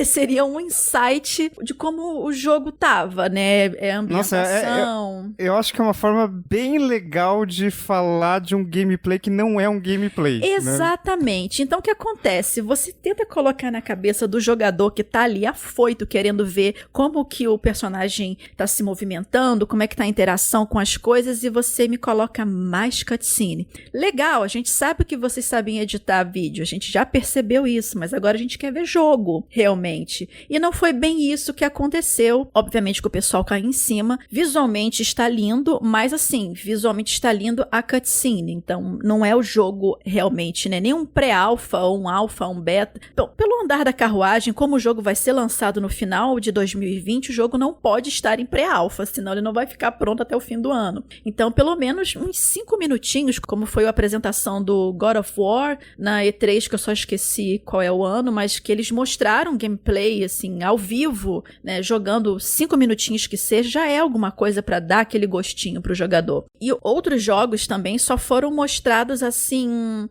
seria um insight de como o jogo tava, né? Ambientação. Nossa, eu acho que é uma forma bem legal de falar de um gameplay que não é um gameplay. Exatamente. Né? Então, o que acontece? Você tenta colocar na cabeça do jogador que tá ali afoito, querendo ver como que o personagem tá se movimentando, como é que tá a interação com as coisas, e você me coloca mais cutscene. Legal, a gente sabe que vocês sabem editar vídeo, a gente já percebeu isso, mas agora a gente quer ver jogo, realmente. E não foi bem isso que aconteceu horrível, obviamente que o pessoal cai em cima, visualmente está lindo, mas assim, visualmente está lindo a cutscene, então não é o jogo realmente, né, nem um pré-alpha, ou um alpha, um beta. Então, pelo andar da carruagem, como o jogo vai ser lançado no final de 2020, o jogo não pode estar em pré-alpha, senão ele não vai ficar pronto até o fim do ano. Então, pelo menos uns 5 minutinhos, como foi a apresentação do God of War na E3, que eu só esqueci qual é o ano, mas que eles mostraram gameplay, assim, ao vivo, né, jogando 5 minutinhos que seja, já é alguma coisa pra dar aquele gostinho pro jogador. E outros jogos também só foram mostrados, assim,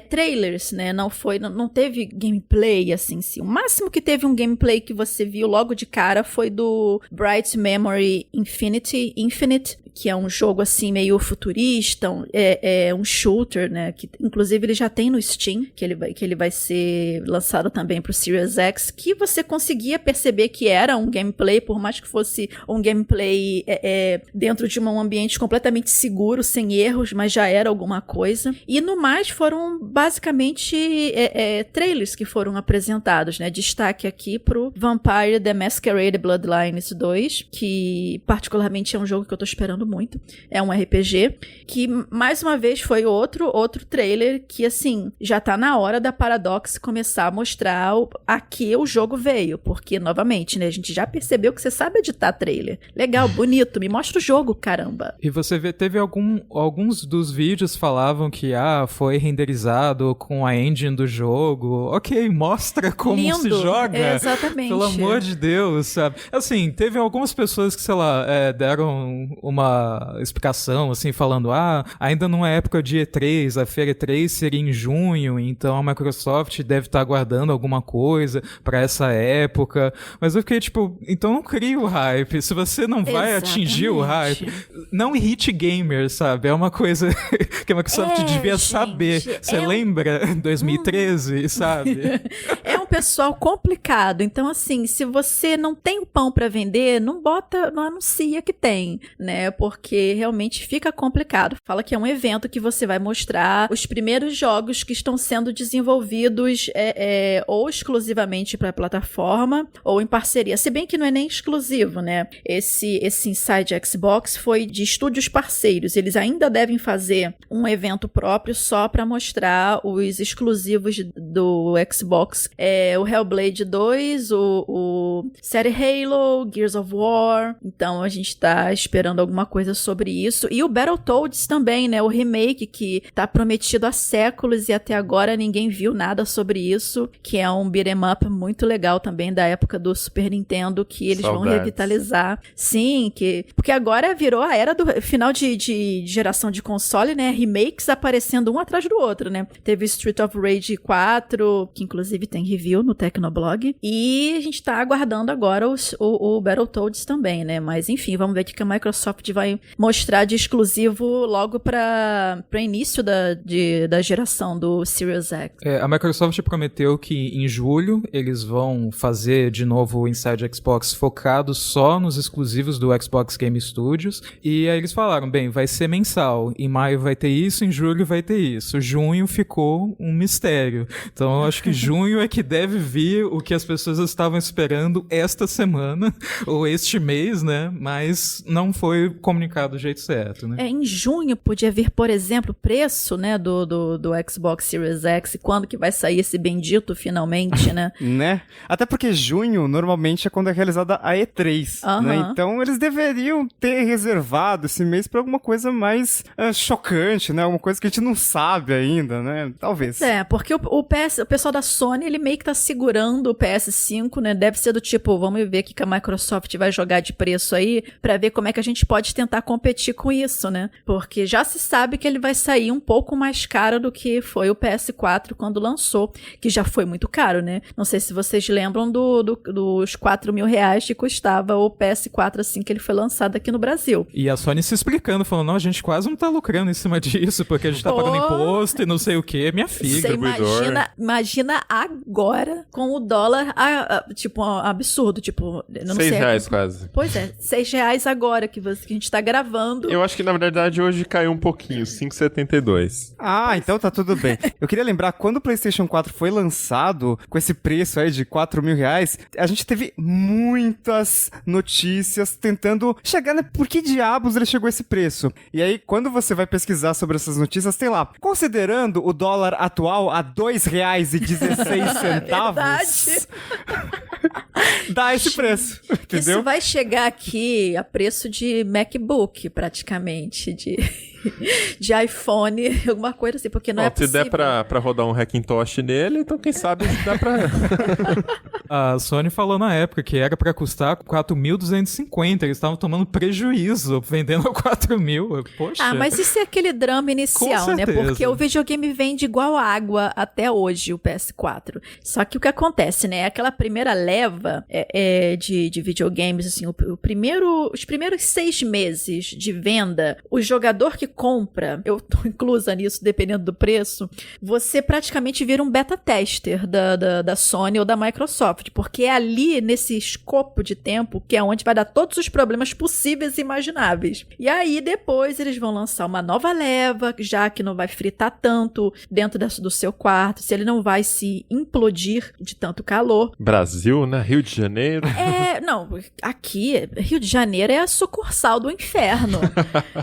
trailers, né, não teve gameplay, assim, sim. O máximo que teve um gameplay que você viu logo de cara foi do Bright Memory Infinite, que é um jogo assim meio futurista, um shooter, né, que inclusive ele já tem no Steam, que ele vai ser lançado também pro Series X, que você conseguia perceber que era um gameplay, por mais que fosse um gameplay dentro de um ambiente completamente seguro, sem erros, mas já era alguma coisa. E no mais foram basicamente trailers que foram apresentados, né, destaque aqui pro Vampire The Masquerade Bloodlines 2, que particularmente é um jogo que eu tô esperando muito. É um RPG que, mais uma vez, foi outro trailer que, assim, já tá na hora da Paradox começar a mostrar a que o jogo veio, porque, novamente, né, a gente já percebeu que você sabe editar trailer. Legal, bonito, me mostra o jogo, caramba. E você vê, teve alguns dos vídeos falavam que, foi renderizado com a engine do jogo. Ok, mostra como lindo, se joga. Exatamente. Pelo amor de Deus, sabe? Assim, teve algumas pessoas que, sei lá, deram uma explicação, assim, falando, ainda não é época de E3, a feira E3 seria em junho, então a Microsoft deve estar aguardando alguma coisa pra essa época. Mas eu fiquei, tipo, então não crie o hype. Se você não vai atingir o hype, não irrite gamers, sabe? É uma coisa que a Microsoft devia saber. Você lembra? 2013, sabe? É um pessoal complicado. Então, assim, se você não tem o pão pra vender, não anuncia que tem, né? Porque realmente fica complicado. Fala que é um evento que você vai mostrar os primeiros jogos que estão sendo desenvolvidos ou exclusivamente para a plataforma ou em parceria. Se bem que não é nem exclusivo, né? Esse Inside Xbox foi de estúdios parceiros. Eles ainda devem fazer um evento próprio só para mostrar os exclusivos do Xbox. O Hellblade 2, o série Halo, Gears of War. Então a gente tá esperando alguma coisa sobre isso. E o Battletoads também, né? O remake que tá prometido há séculos e até agora ninguém viu nada sobre isso, que é um beat'em up muito legal também da época do Super Nintendo, que eles vão revitalizar. Sim, porque agora virou a era do final de geração de console, né? Remakes aparecendo um atrás do outro, né? Teve Street of Rage 4, que inclusive tem review no Tecnoblog, e a gente tá aguardando agora o Battletoads também, né? Mas enfim, vamos ver o que a Microsoft vai mostrar de exclusivo logo para início da geração do Series X. A Microsoft prometeu que em julho eles vão fazer de novo o Inside Xbox focado só nos exclusivos do Xbox Game Studios, e aí eles falaram, bem, vai ser mensal, em maio vai ter isso, em julho vai ter isso. Junho ficou um mistério. Então eu acho que junho é que deve vir o que as pessoas estavam esperando esta semana, ou este mês, né? Mas não foi comunicado do jeito certo, né? Em junho podia vir, por exemplo, o preço, né, do Xbox Series X, quando que vai sair esse bendito finalmente, né? Né? Até porque junho normalmente é quando é realizada a E3, né? Então eles deveriam ter reservado esse mês pra alguma coisa mais chocante, né? Alguma coisa que a gente não sabe ainda, né? Talvez. Porque o pessoal da Sony, ele meio que tá segurando o PS5, né? Deve ser do tipo, vamos ver o que a Microsoft vai jogar de preço aí, pra ver como é que a gente pode tentar competir com isso, né? Porque já se sabe que ele vai sair um pouco mais caro do que foi o PS4 quando lançou, que já foi muito caro, né? Não sei se vocês lembram dos R$4.000 que custava o PS4 assim que ele foi lançado aqui no Brasil. E a Sony se explicando, falando, não, a gente quase não tá lucrando em cima disso, porque a gente tá pagando imposto e não sei o que, minha filha. Você imagina agora agora com o dólar, tipo, absurdo, tipo, eu não sei. R$6 quase. Pois é, R$6 agora que a gente tá gravando. Eu acho que, na verdade, hoje caiu um pouquinho, 5,72. Ah, então tá tudo bem. Eu queria lembrar, quando o PlayStation 4 foi lançado, com esse preço aí de R$4.000, a gente teve muitas notícias tentando chegar, né? Por que diabos ele chegou a esse preço? E aí, quando você vai pesquisar sobre essas notícias, tem lá, considerando o dólar atual a R$2,16, Verdade. dá esse preço, entendeu? Isso vai chegar aqui a preço de MacBook, praticamente, de iPhone, alguma coisa assim, porque não é Se possível. der pra rodar um Hackintosh nele, então quem sabe dá pra... A Sony falou na época que era pra custar 4.250, eles estavam tomando prejuízo vendendo a 4.000. Poxa. Ah, mas isso é aquele drama inicial, Com né? certeza. Porque o videogame vende igual água até hoje, o PS4. Só que o que acontece, né? Aquela primeira leva de videogames, assim, os primeiros 6 meses de venda, o jogador que compra, eu tô inclusa nisso, dependendo do preço, você praticamente vira um beta tester da Sony ou da Microsoft, porque é ali, nesse escopo de tempo, que é onde vai dar todos os problemas possíveis e imagináveis. E aí, depois, eles vão lançar uma nova leva, já que não vai fritar tanto dentro do seu quarto, se ele não vai se implodir de tanto calor. Brasil, né? Rio de Janeiro. Não, aqui, Rio de Janeiro é a sucursal do inferno.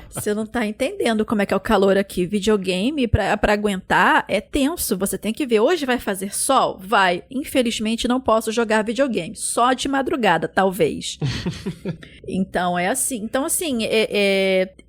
Você não tá entendendo como é que é o calor aqui. Videogame, pra aguentar, é tenso. Você tem que ver, hoje vai fazer sol? Vai. Infelizmente, não posso jogar videogame. Só de madrugada, talvez. Então, é assim. Então, assim,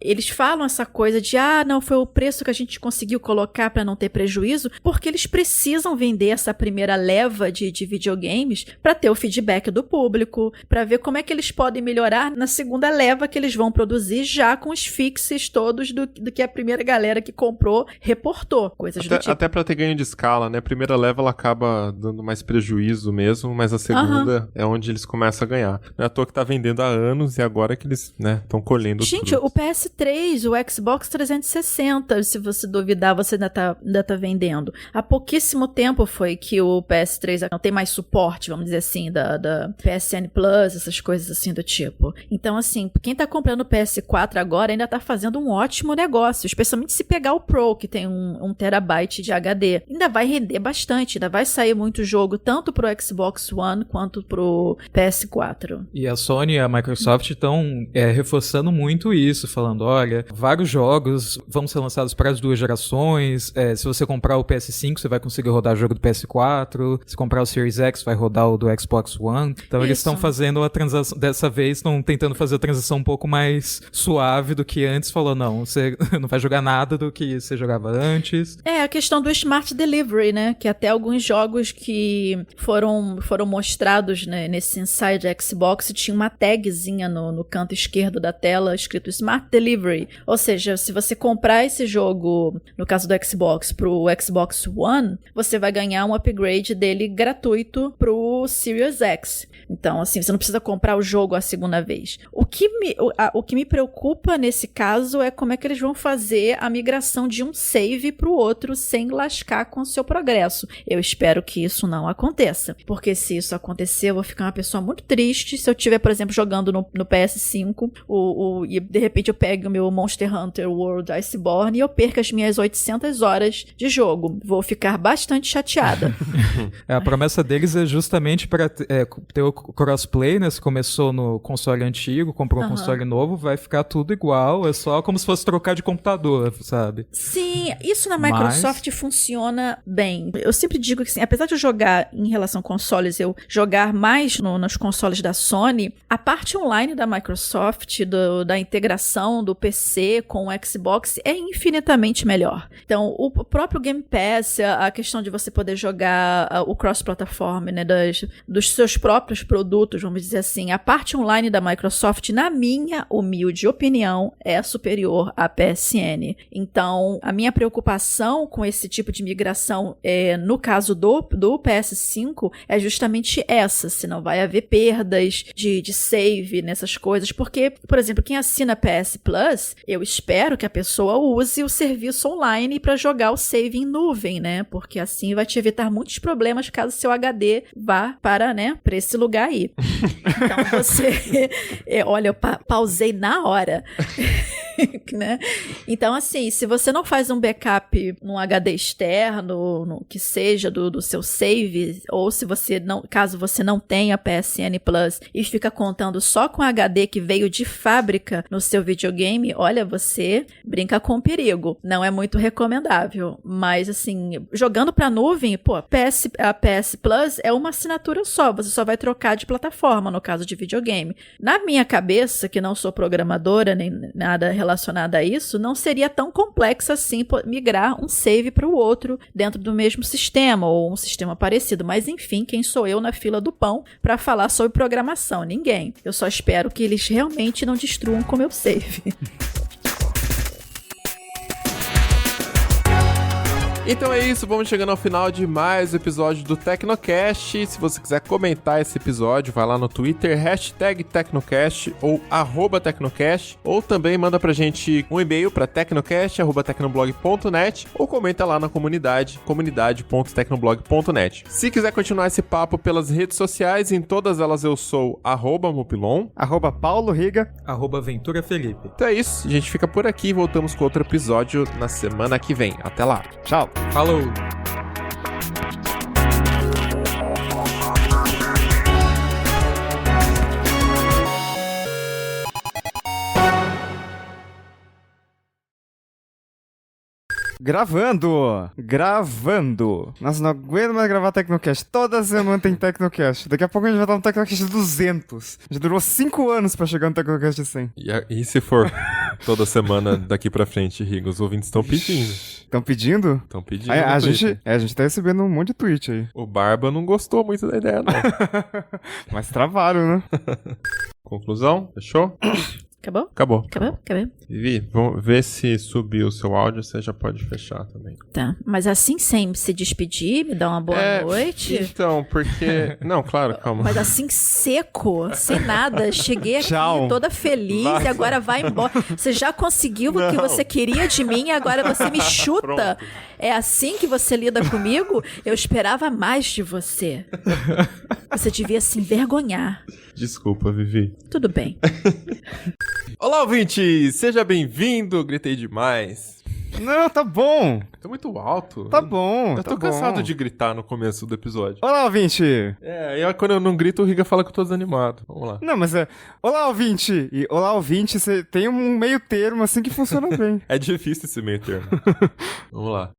eles falam essa coisa de, não, foi o preço que a gente conseguiu colocar pra não ter prejuízo, porque eles precisam vender essa primeira leva de videogames pra ter o feedback do público, pra ver como é que eles podem melhorar na segunda leva que eles vão produzir, já com os fixes todos do que a primeira galera que comprou reportou. Coisas do tipo. Até pra ter ganho de escala, né? A primeira leva ela acaba dando mais prejuízo mesmo, mas a segunda é onde eles começam a ganhar. Não é à toa que tá vendendo há anos e agora que eles, né, estão colhendo os Gente, frutos. o PS3, o Xbox 360, se você duvidar, você ainda tá vendendo. Há pouquíssimo tempo foi que o PS3 não tem mais suporte, vamos dizer assim, da PSN Plus, essas coisas assim do tipo. Então, assim, quem tá comprando o PS4 agora ainda tá fazendo um ótimo negócio, especialmente se pegar o Pro, que tem 1 terabyte de HD. Ainda vai render bastante, ainda vai sair muito jogo, tanto pro Xbox One quanto pro PS4. E a Sony e a Microsoft estão reforçando muito isso, falando, olha, vários jogos vão ser lançados para as duas gerações, se você comprar o PS5, você vai conseguir rodar o jogo do PS4, se comprar o Series X, vai rodar o do Xbox One. Então eles estão fazendo a transação, dessa vez estão tentando fazer a transação um pouco mais suave do que antes, falou, não, você não vai jogar nada do que você jogava antes. A questão do Smart Delivery, né, que até alguns jogos que foram mostrados, né, nesse Inside Xbox tinha uma tagzinha no canto esquerdo da tela escrito Smart Delivery, ou seja, se você comprar esse jogo, no caso do Xbox, pro Xbox One, você vai ganhar um upgrade dele gratuito pro Series X. Então, assim, você não precisa comprar o jogo a segunda vez. O que me preocupa nesse caso é como é que eles vão fazer a migração de um save pro outro sem lascar com o seu progresso. Eu espero que isso não aconteça, porque se isso acontecer, eu vou ficar uma pessoa muito triste se eu estiver, por exemplo, jogando no PS5 e de repente eu pego o meu Monster Hunter World Iceborne e eu perco as minhas 800 horas de jogo. Vou ficar bastante chateada. A promessa deles é justamente para ter o crossplay, né? Se começou no console antigo, comprou um console novo, vai ficar tudo igual, é só como se fosse trocar de computador, sabe? Sim, isso na Microsoft funciona bem. Eu sempre digo que, assim, apesar de eu jogar em relação a consoles, eu jogar mais nos consoles da Sony, a parte online da Microsoft, da integração do PC com o Xbox é infinitamente melhor. Então, o próprio Game Pass, a questão de você poder jogar o cross-platform, né, dos seus próprios produtos, vamos dizer assim, a parte online da Microsoft, na minha humilde opinião, é superior à PSN. Então, a minha preocupação com esse tipo de migração, no caso do PS5, é justamente essa, se não vai haver perdas de save nessas coisas, porque, por exemplo, quem assina PS Plus, eu espero que a pessoa use o serviço online para jogar o save em nuvem, né? Porque assim vai te evitar muitos problemas caso seu HD vá para esse lugar aí. Então você... olha, eu pausei na hora. Né? Então, assim, se você não faz um backup num HD externo, no que seja do seu save, ou se você não, caso você não tenha PSN Plus e fica contando só com HD que veio de fábrica no seu videogame, olha, você brinca com perigo. Não é muito recomendável. Mas, assim, jogando pra nuvem, pô, a PS Plus é uma assinatura só, você só vai trocar de plataforma no caso de videogame. Na minha cabeça, que não sou programadora nem nada relacionado a isso, não seria tão complexo assim migrar um save para o outro dentro do mesmo sistema ou um sistema parecido. Mas enfim, quem sou eu na fila do pão para falar sobre programação? Ninguém. Eu só espero que eles realmente não destruam com meu save. Então é isso, vamos chegando ao final de mais um episódio do Tecnocast. Se você quiser comentar esse episódio, vai lá no Twitter, #Tecnocast ou @Tecnocast, ou também manda pra gente um e-mail pra tecnocast@tecnoblog.net ou comenta lá na comunidade.tecnoblog.net. Se quiser continuar esse papo pelas redes sociais, em todas elas eu sou @Mupilon, @PauloRiga, @VenturaFelipe. Então é isso, a gente fica por aqui e voltamos com outro episódio na semana que vem. Até lá. Tchau. Falou! Gravando. Nossa, não aguento mais gravar Tecnocast. Toda semana tem Tecnocast. Daqui a pouco a gente vai estar no Tecnocast 200. Já durou 5 anos pra chegar no Tecnocast 100. E se for toda semana daqui pra frente, Rigo? Os ouvintes estão pedindo. Estão pedindo? Estão pedindo. A gente tá recebendo um monte de tweet aí. O Barba não gostou muito da ideia, não. Mas travaram, né? Conclusão? Fechou? Acabou? Acabou. Acabou? Vivi, vamos ver se subiu o seu áudio, você já pode fechar também. Tá, mas assim sem se despedir, me dá uma boa noite? Então, porque... Não, claro, calma. Mas assim seco, sem nada, cheguei aqui Tchau. toda feliz e agora vai embora. Você já conseguiu o que você queria de mim e agora você me chuta. Pronto. É assim que você lida comigo? Eu esperava mais de você. Você devia se envergonhar. Desculpa, Vivi. Tudo bem. Olá, ouvinte! Seja bem-vindo! Gritei demais. Não, tá bom. Tô muito alto. Tá bom. Eu tô cansado de gritar no começo do episódio. Olá, ouvinte. E aí, quando eu não grito, o Riga fala que eu tô desanimado. Vamos lá. Não, mas olá, ouvinte. E olá, ouvinte, você tem um meio termo assim que funciona bem. É difícil esse meio termo. Vamos lá.